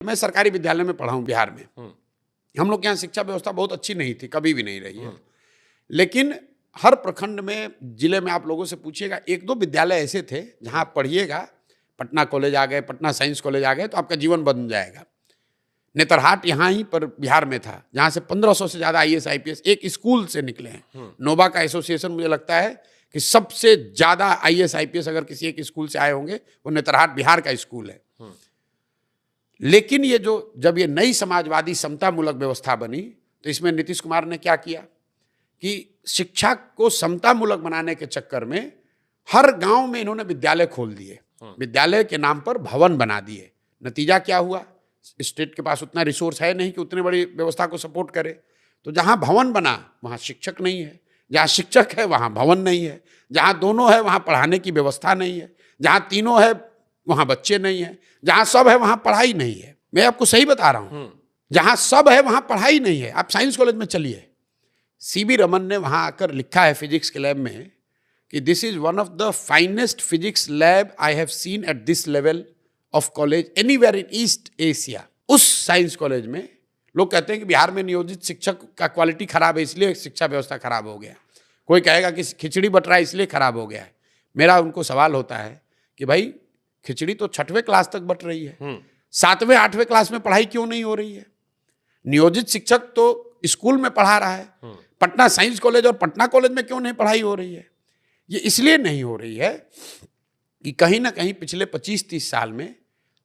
मैं सरकारी विद्यालय में पढ़ा हूँ बिहार में। हम लोग के यहाँ शिक्षा व्यवस्था बहुत अच्छी नहीं थी, कभी भी नहीं रही है। लेकिन हर प्रखंड में, जिले में आप लोगों से पूछिएगा, एक दो विद्यालय ऐसे थे जहाँ आप पढ़िएगा, पटना कॉलेज आ गए, पटना साइंस कॉलेज आ गए, तो आपका जीवन बदल जाएगा। नेतरहाट यहाँ ही पर बिहार में था, जहाँ से 1500 से ज़्यादा IAS IPS एक स्कूल से निकले हैं। नोबा का एसोसिएशन मुझे लगता है कि सबसे ज़्यादा IAS IPS अगर किसी एक स्कूल से आए होंगे वो नेतरहाट बिहार का स्कूल है। लेकिन ये जब ये नई समाजवादी समतामूलक व्यवस्था बनी, तो इसमें नीतीश कुमार ने क्या किया कि शिक्षा को समतामूलक बनाने के चक्कर में हर गांव में इन्होंने विद्यालय खोल दिए, विद्यालय के नाम पर भवन बना दिए। नतीजा क्या हुआ? स्टेट के पास उतना रिसोर्स है नहीं कि उतनी बड़ी व्यवस्था को सपोर्ट करे। तो जहां भवन बना वहां शिक्षक नहीं है, जहां शिक्षक है वहां भवन नहीं है, जहां दोनों है वहां पढ़ाने की व्यवस्था नहीं है, जहां तीनों है वहां बच्चे नहीं है, जहां सब है वहां पढ़ाई नहीं है। मैं आपको सही बता रहा हूं, जहां सब है वहां पढ़ाई नहीं है। आप साइंस कॉलेज में चलिए, CB रमन ने वहां आकर लिखा है फिजिक्स के लैब में कि this is one of the finest physics lab I have seen at this level of college anywhere in east Asia. उस साइंस कॉलेज में लोग कहते हैं कि बिहार में नियोजित शिक्षक का क्वालिटी खराब है, इसलिए शिक्षा व्यवस्था खराब हो गया। कोई कहेगा कि खिचड़ी बट रहा है इसलिए खराब हो गया है। मेरा उनको सवाल होता है कि भाई खिचड़ी तो 6वीं क्लास तक बट रही है, 7वें 8वें क्लास में पढ़ाई क्यों नहीं हो रही है? नियोजित शिक्षक तो स्कूल में पढ़ा रहा है, पटना साइंस कॉलेज और पटना कॉलेज में क्यों नहीं पढ़ाई हो रही है? ये इसलिए नहीं हो रही है कि कहीं ना कहीं पिछले 25-30 साल में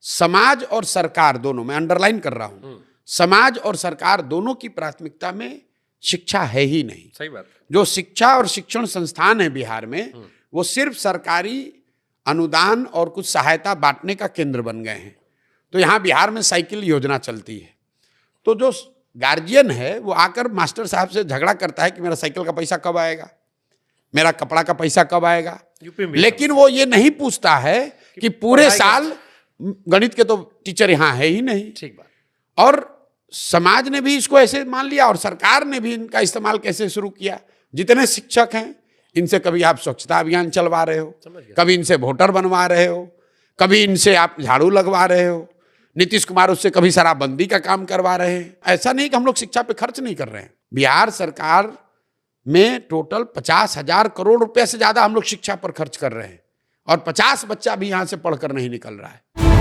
समाज और सरकार दोनों, मैं अंडरलाइन कर रहा हूं, समाज और सरकार दोनों की प्राथमिकता में शिक्षा है ही नहीं। सही बात। जो शिक्षा और शिक्षण संस्थान है बिहार में, वो सिर्फ सरकारी अनुदान और कुछ सहायता बांटने का केंद्र बन गए हैं। तो यहाँ बिहार में साइकिल योजना चलती है, तो जो गार्जियन है वो आकर मास्टर साहब से झगड़ा करता है कि मेरा साइकिल का पैसा कब आएगा, मेरा कपड़ा का पैसा कब आएगा। लेकिन वो ये नहीं पूछता है कि पूरे साल गणित के तो टीचर यहाँ है ही नहीं। ठीक बात। और समाज ने भी इसको ऐसे मान लिया और सरकार ने भी इनका इस्तेमाल कैसे शुरू किया। जितने शिक्षक हैं इनसे कभी आप स्वच्छता अभियान चलवा रहे हो, कभी इनसे वोटर बनवा रहे हो, कभी इनसे आप झाड़ू लगवा रहे हो, नीतीश कुमार उससे कभी शराबबंदी का काम करवा रहे हैं। ऐसा नहीं कि हम लोग शिक्षा पे खर्च नहीं कर रहे हैं। बिहार सरकार में टोटल 50,000 करोड़ रुपए से ज्यादा हम लोग शिक्षा पर खर्च कर रहे हैं और 50 बच्चा भी यहां से पढ़कर नहीं निकल रहा है।